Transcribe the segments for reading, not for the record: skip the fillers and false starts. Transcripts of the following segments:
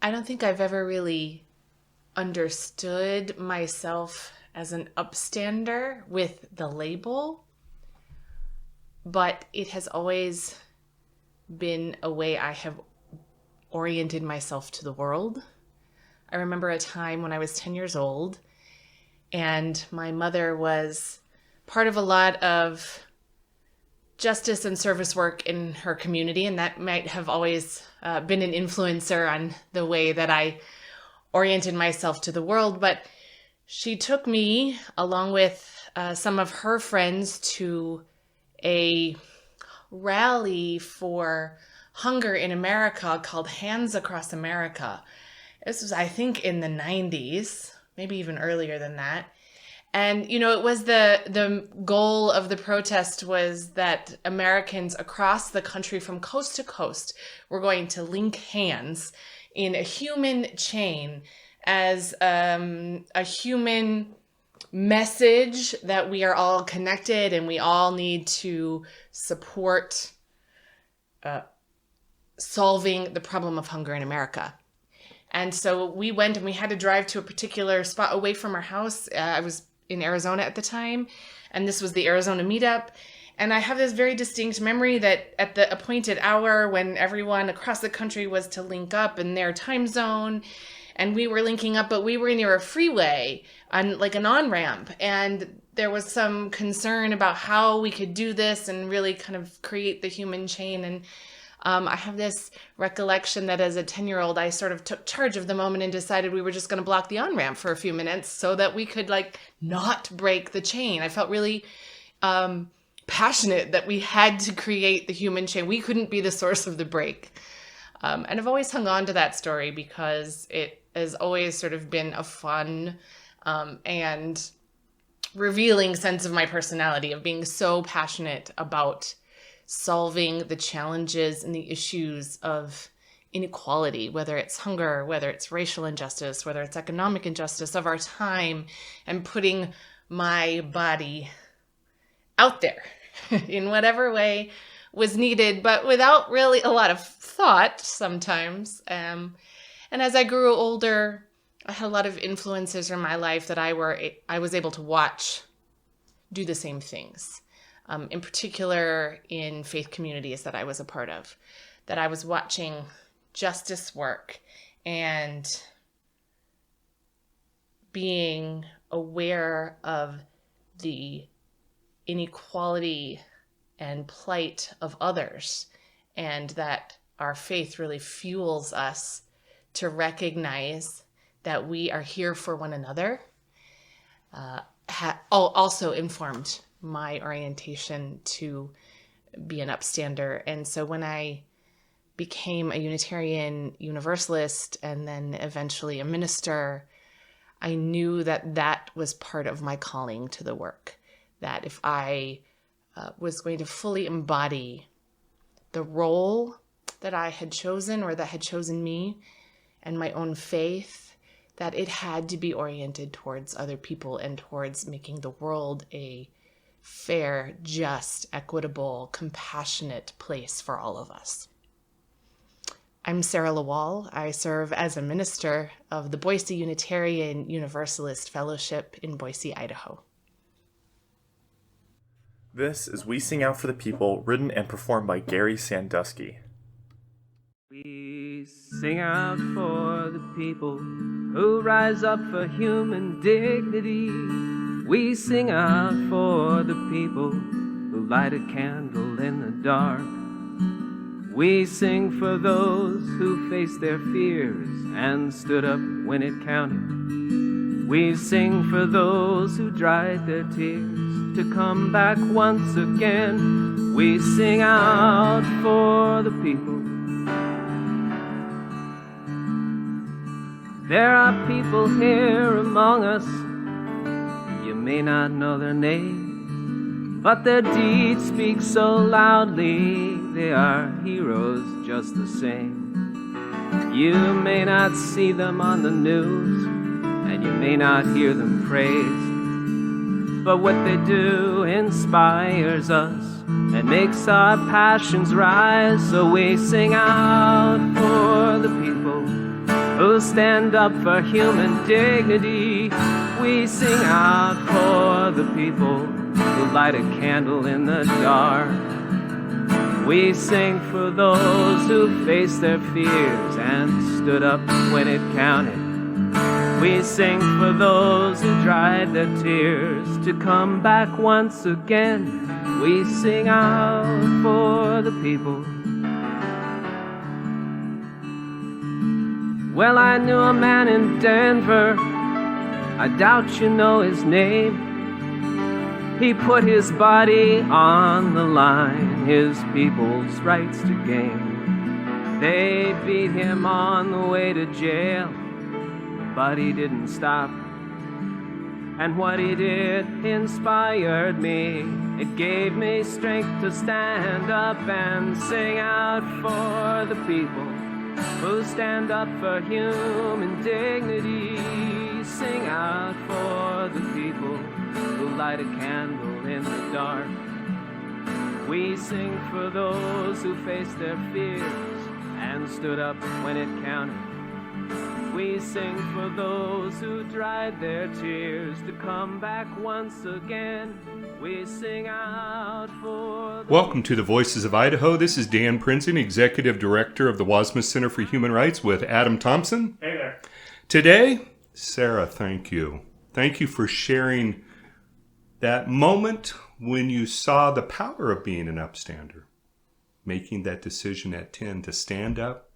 I don't think I've ever really understood myself as an upstander with the label, but it has always been a way I have oriented myself to the world. I remember a time when I was 10 years old and my mother was part of a lot of justice and service work in her community, and that might have always been an influencer on the way that I oriented myself to the world. But she took me, along with some of her friends, to a rally for hunger in America called Hands Across America. This was, I think, in the 90s, maybe even earlier than that. And, it was the goal of the protest was that Americans across the country from coast to coast were going to link hands in a human chain as a human message that we are all connected and we all need to support solving the problem of hunger in America. And so we went and we had to drive to a particular spot away from our house. I was in Arizona at the time, and this was the Arizona meetup. And I have this very distinct memory that at the appointed hour when everyone across the country was to link up in their time zone, and we were linking up, but we were near a freeway on like an on-ramp. And there was some concern about how we could do this and really kind of create the human chain. And I have this recollection that as a 10-year-old, I sort of took charge of the moment and decided we were just going to block the on-ramp for a few minutes so that we could not break the chain. I felt really passionate that we had to create the human chain. We couldn't be the source of the break. And I've always hung on to that story because it has always sort of been a fun and revealing sense of my personality, of being so passionate about solving the challenges and the issues of inequality, whether it's hunger, whether it's racial injustice, whether it's economic injustice of our time, and putting my body out there in whatever way was needed, but without really a lot of thought sometimes. And as I grew older, I had a lot of influences in my life that I was able to watch do the same things. In particular in faith communities that I was a part of, that I was watching justice work and being aware of the inequality and plight of others, and that our faith really fuels us to recognize that we are here for one another, also informed my orientation to be an upstander. And so when I became a Unitarian Universalist and then eventually a minister, I knew that that was part of my calling to the work, that if I was going to fully embody the role that I had chosen or that had chosen me and my own faith, that it had to be oriented towards other people and towards making the world a fair, just, equitable, compassionate place for all of us. I'm Sara LaWall. I serve as a minister of the Boise Unitarian Universalist Fellowship in Boise, Idaho. This is We Sing Out for the People, written and performed by Gary Sandusky. We sing out for the people who rise up for human dignity. We sing out for the people who light a candle in the dark. We sing for those who faced their fears and stood up when it counted. We sing for those who dried their tears to come back once again. We sing out for the people. There are people here among us, you may not know their name, but their deeds speak so loudly, they are heroes just the same. You may not see them on the news, and you may not hear them praised, but what they do inspires us and makes our passions rise. So we sing out for the people who stand up for human dignity. We sing out for the people who light a candle in the dark. We sing for those who faced their fears and stood up when it counted. We sing for those who dried their tears to come back once again. We sing out for the people. Well, I knew a man in Denver, I doubt you know his name. He put his body on the line, his people's rights to gain. They beat him on the way to jail, but he didn't stop. And what he did inspired me. It gave me strength to stand up and sing out for the people who stand up for human dignity. Sing out for the people who light a candle in the dark. We sing for those who faced their fears and stood up when it counted. We sing for those who dried their tears to come back once again. We sing out for... Welcome to the Voices of Idaho. This is Dan Prinzing, Executive Director of the Wasmus Center for Human Rights with Adam Thompson. Hey there. Today, Sara, thank you. Thank you for sharing that moment when you saw the power of being an upstander, making that decision at 10 to stand up,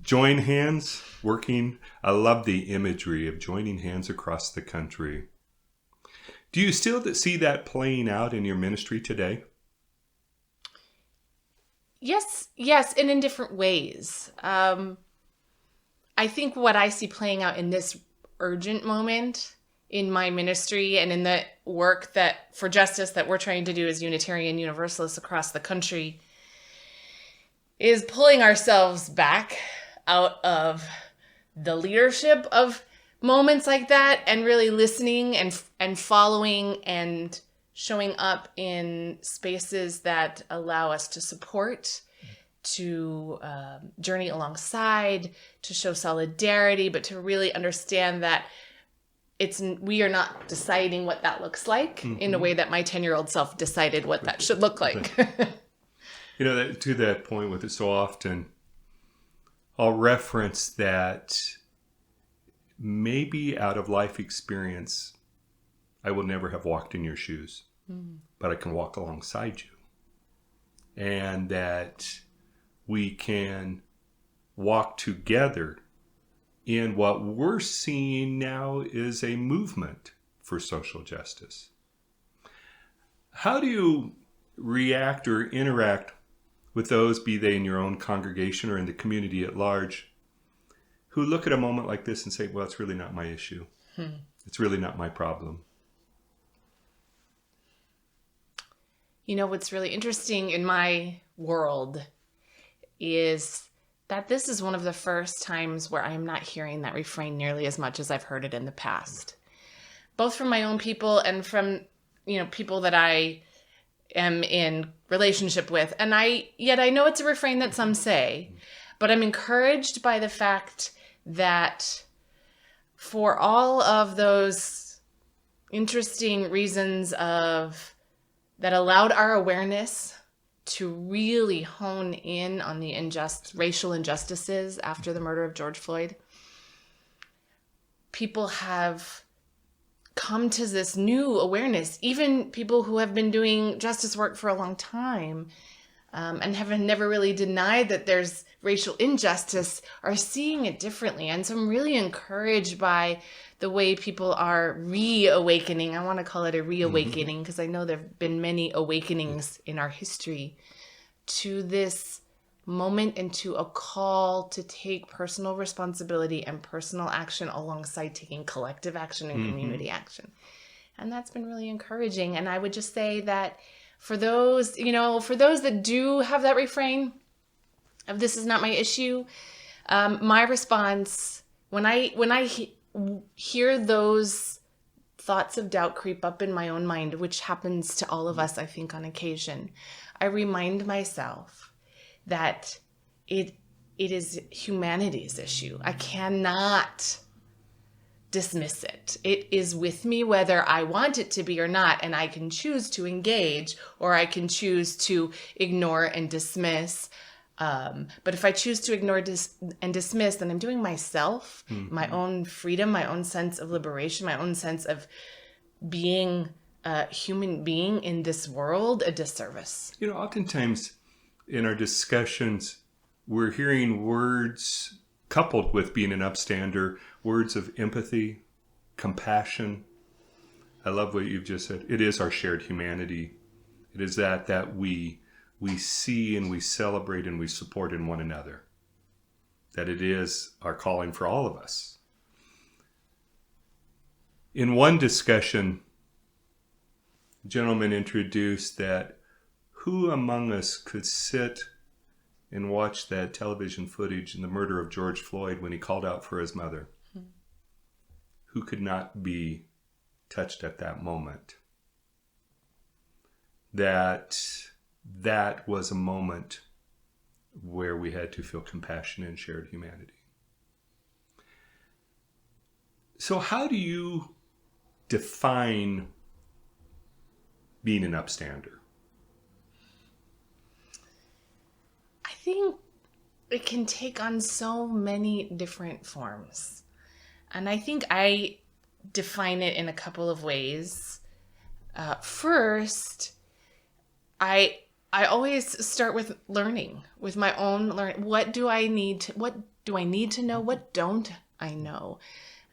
join hands, working. I love the imagery of joining hands across the country. Do you still see that playing out in your ministry today? Yes, and in different ways. I think what I see playing out in this urgent moment in my ministry and in the work that for justice that we're trying to do as Unitarian Universalists across the country is pulling ourselves back out of the leadership of moments like that and really listening and following and showing up in spaces that allow us to support, to journey alongside, to show solidarity, but to really understand that we are not deciding what that looks like in a way that my 10-year-old self decided what that should look like. You know, to that point with it so often, I'll reference that maybe out of life experience, I will never have walked in your shoes, but I can walk alongside you. And that we can walk together in what we're seeing now is a movement for social justice. How do you react or interact with those, be they in your own congregation or in the community at large, who look at a moment like this and say, well, it's really not my issue. It's really not my problem. You know, what's really interesting in my world is that this is one of the first times where I'm not hearing that refrain nearly as much as I've heard it in the past, both from my own people and from, people that I am in relationship with. And I know it's a refrain that some say, but I'm encouraged by the fact that for all of those interesting reasons that allowed our awareness to really hone in on the racial injustices after the murder of George Floyd, people have come to this new awareness, even people who have been doing justice work for a long time and have never really denied that there's racial injustice are seeing it differently. And so I'm really encouraged by the way people are reawakening. I want to call it a reawakening because I know there have been many awakenings in our history to this moment and to a call to take personal responsibility and personal action alongside taking collective action and community action. And that's been really encouraging. And I would just say that for those that do have that refrain of this is not my issue, my response when I hear those thoughts of doubt creep up in my own mind, which happens to all of us, I think, on occasion, I remind myself that it it is humanity's issue. I cannot dismiss it. It is with me whether I want it to be or not, and I can choose to engage or I can choose to ignore and dismiss. But if I choose to ignore and dismiss, then I'm doing myself, my own freedom, my own sense of liberation, my own sense of being a human being in this world a disservice. You know, oftentimes in our discussions, we're hearing words coupled with being an upstander, words of empathy, compassion. I love what you've just said. It is our shared humanity. It is that we see and we celebrate and we support in one another. That it is our calling for all of us. In one discussion, a gentleman introduced that who among us could sit and watch that television footage in the murder of George Floyd when he called out for his mother? Who could not be touched at that moment? That was a moment where we had to feel compassion and shared humanity. So how do you define being an upstander? I think it can take on so many different forms. And I think I define it in a couple of ways. First, I always start with learning, with my own learning. What do I need to know? What don't I know?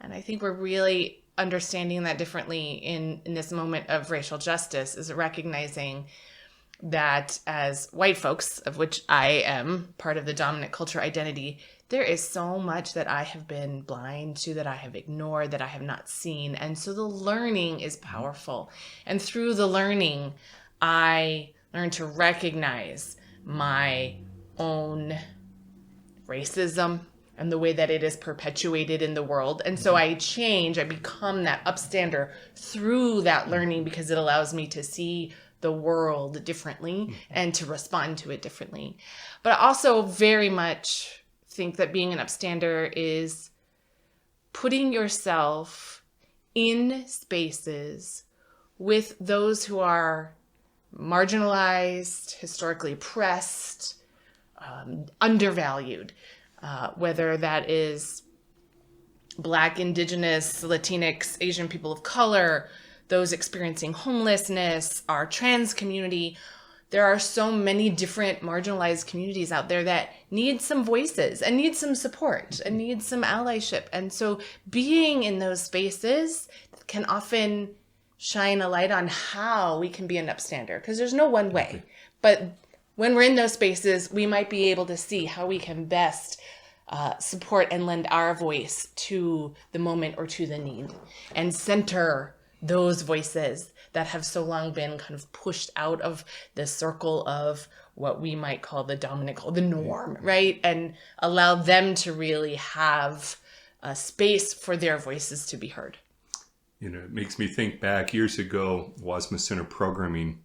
And I think we're really understanding that differently in this moment of racial justice, is recognizing that as white folks, of which I am part of the dominant culture identity, there is so much that I have been blind to, that I have ignored, that I have not seen. And so the learning is powerful. And through the learning, I learn to recognize my own racism and the way that it is perpetuated in the world. And so I become that upstander through that learning, because it allows me to see the world differently and to respond to it differently. But I also very much think that being an upstander is putting yourself in spaces with those who are marginalized, historically oppressed, undervalued, whether that is Black, Indigenous, Latinx, Asian people of color, those experiencing homelessness, our trans community. There are so many different marginalized communities out there that need some voices and need some support and need some allyship. And so being in those spaces can often shine a light on how we can be an upstander, because there's no one way. But when we're in those spaces, we might be able to see how we can best support and lend our voice to the moment or to the need, and center those voices that have so long been kind of pushed out of the circle of what we might call the dominant, the norm, right? And allow them to really have a space for their voices to be heard. You know, it makes me think back years ago, Wasma Center programming.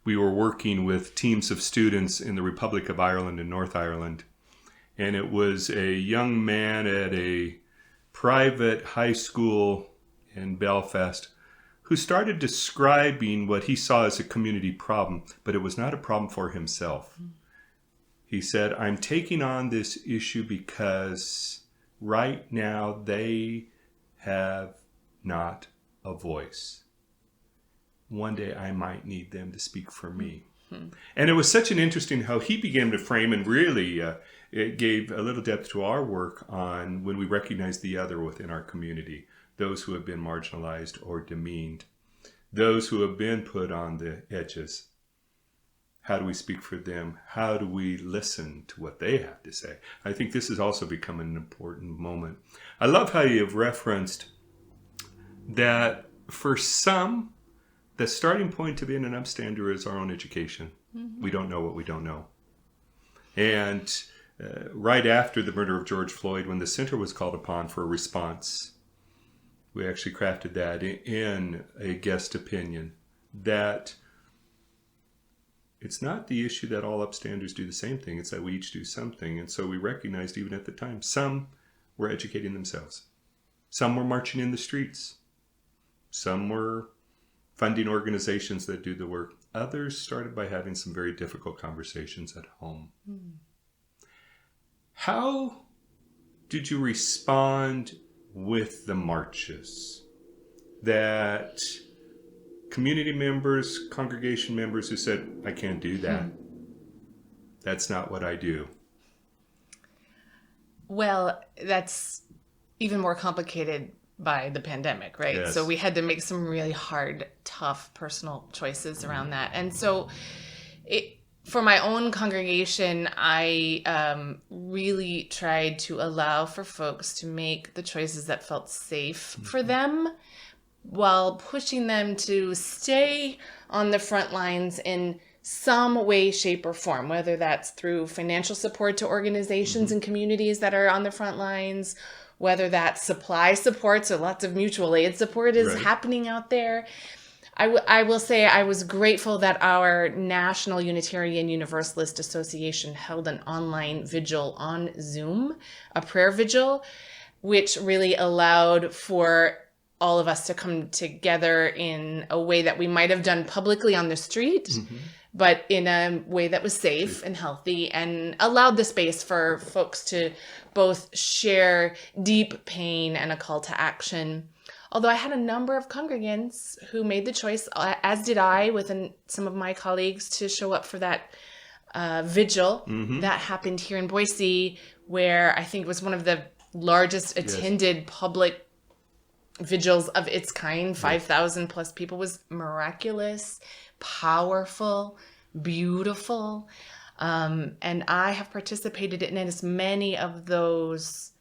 We were working with teams of students in the Republic of Ireland and North Ireland. And it was a young man at a private high school in Belfast who started describing what he saw as a community problem, but it was not a problem for himself. He said, I'm taking on this issue because right now they have not a voice. One day I might need them to speak for me. And it was such an interesting how he began to frame, and really it gave a little depth to our work on when we recognize the other within our community, those who have been marginalized or demeaned, those who have been put on the edges. How do we speak for them? How do we listen to what they have to say? I think this has also become an important moment. I love how you have referenced that for some, the starting point to being an upstander is our own education. We don't know what we don't know. And right after the murder of George Floyd, when the center was called upon for a response, we actually crafted that in a guest opinion that it's not the issue that all upstanders do the same thing. It's that we each do something. And so we recognized even at the time, some were educating themselves. Some were marching in the streets. Some were funding organizations that do the work. Others started by having some very difficult conversations at home. How did you respond with the marches? That community members, congregation members who said, I can't do that. That's not what I do. Well, that's even more complicated by the pandemic, right? Yes. So we had to make some really hard, tough personal choices around that. And so for my own congregation, I really tried to allow for folks to make the choices that felt safe for them, while pushing them to stay on the front lines in some way, shape, or form, whether that's through financial support to organizations and communities that are on the front lines, whether that's supply support, so lots of mutual aid support is happening out there. I will say I was grateful that our National Unitarian Universalist Association held an online vigil on Zoom, a prayer vigil, which really allowed for all of us to come together in a way that we might have done publicly on the street, but in a way that was safe and healthy, and allowed the space for folks to both share deep pain and a call to action. Although I had a number of congregants who made the choice, as did I with some of my colleagues, to show up for that vigil that happened here in Boise, where I think it was one of the largest attended public vigils of its kind. 5,000 plus people. Was miraculous, powerful, beautiful. And I have participated in as many of those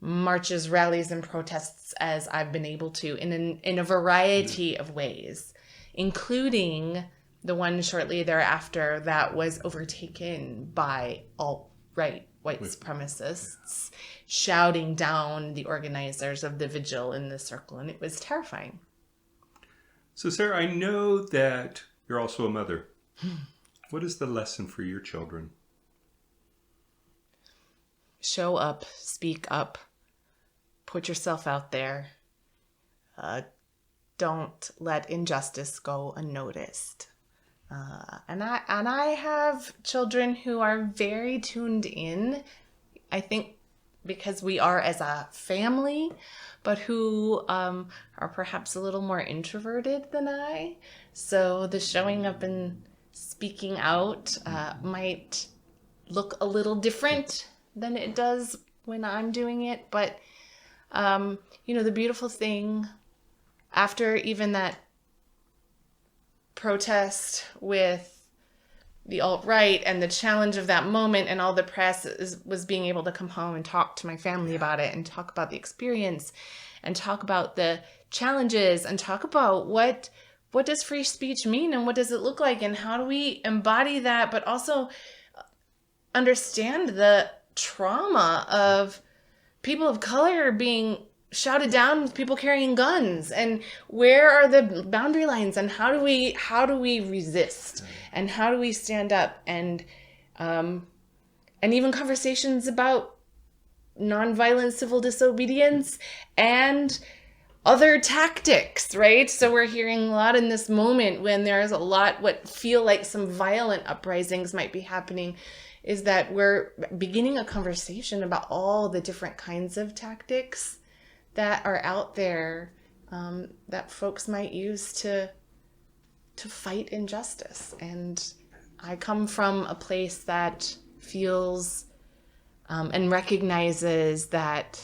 marches, rallies, and protests as I've been able to in a variety of ways, including the one shortly thereafter that was overtaken by alt-right white supremacists shouting down the organizers of the vigil in the circle, and it was terrifying. So, Sarah, I know that you're also a mother. What is the lesson for your children? Show up, speak up, put yourself out there. Don't let injustice go unnoticed. And I have children who are very tuned in, I think because we are as a family, but who are perhaps a little more introverted than I. So the showing up and speaking out might look a little different than it does when I'm doing it. But, the beautiful thing after even that protest with the alt-right and the challenge of that moment and all the press was being able to come home and talk to my family about it and talk about the experience and talk about the challenges and talk about what does free speech mean and what does it look like and how do we embody that, but also understand the trauma of people of color being shouted down with people carrying guns, and where are the boundary lines, and how do we resist, and how do we stand up, and even conversations about nonviolent civil disobedience and other tactics, right? So we're hearing a lot in this moment when there's a lot what feel like some violent uprisings might be happening, is that we're beginning a conversation about all the different kinds of tactics that are out there that folks might use to fight injustice. And I come from a place that feels and recognizes that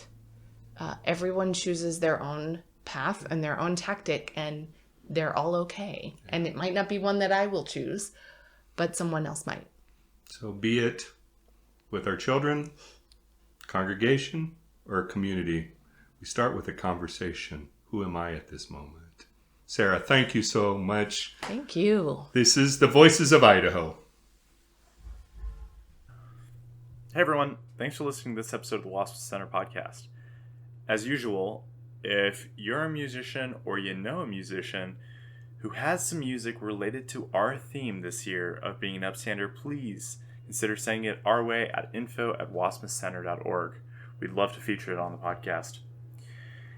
everyone chooses their own path and their own tactic, and they're all okay. And it might not be one that I will choose, but someone else might. So be it with our children, congregation, or community, we start with a conversation. Who am I at this moment? Sarah, thank you so much. Thank you. This is the Voices of Idaho. Hey everyone, thanks for listening to this episode of the Wasp Center podcast. As usual, if you're a musician or you know a musician who has some music related to our theme this year of being an upstander, please consider sending it our way at info@waspmouthcenter.org. We'd love to feature it on the podcast.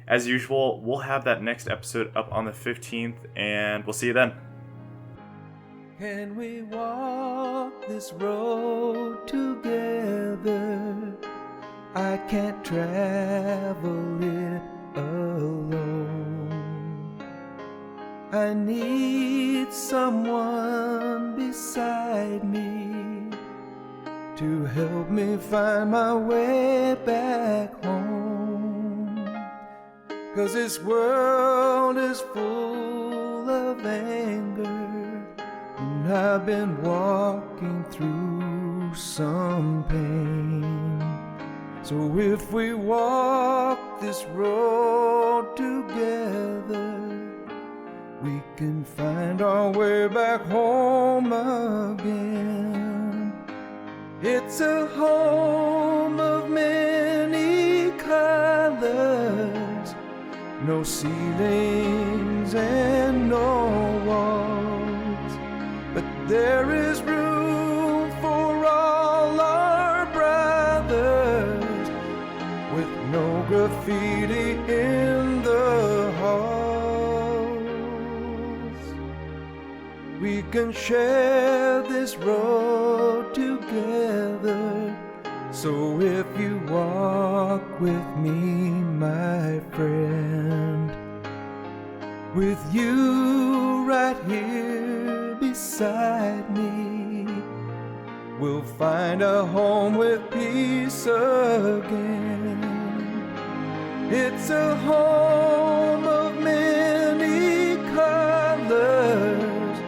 As usual, we'll have that next episode up on the 15th, and we'll see you then. Can we walk this road together? I can't travel it alone. I need someone beside me to help me find my way back home. 'Cause this world is full of anger, and I've been walking through some pain. So if we walk this road together, we can find our way back home again. It's a home of many colors, no ceilings and no walls, but there is room for all our brothers, with no graffiti in the halls. We can share this road together, so if you walk with me, my friend, with you right here beside me, we'll find a home with peace again. It's a home of many colors,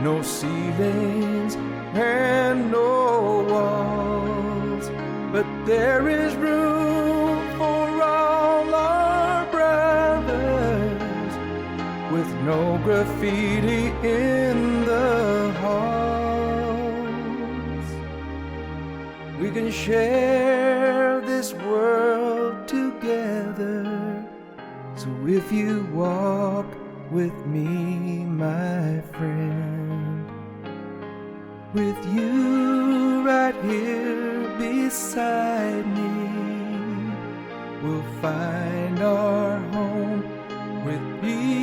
no ceilings and no walls, but there is room for all our brothers, with no graffiti in the halls. We can share this world together, so if you walk with me, my friend, with you right here beside me, we'll find our home with peace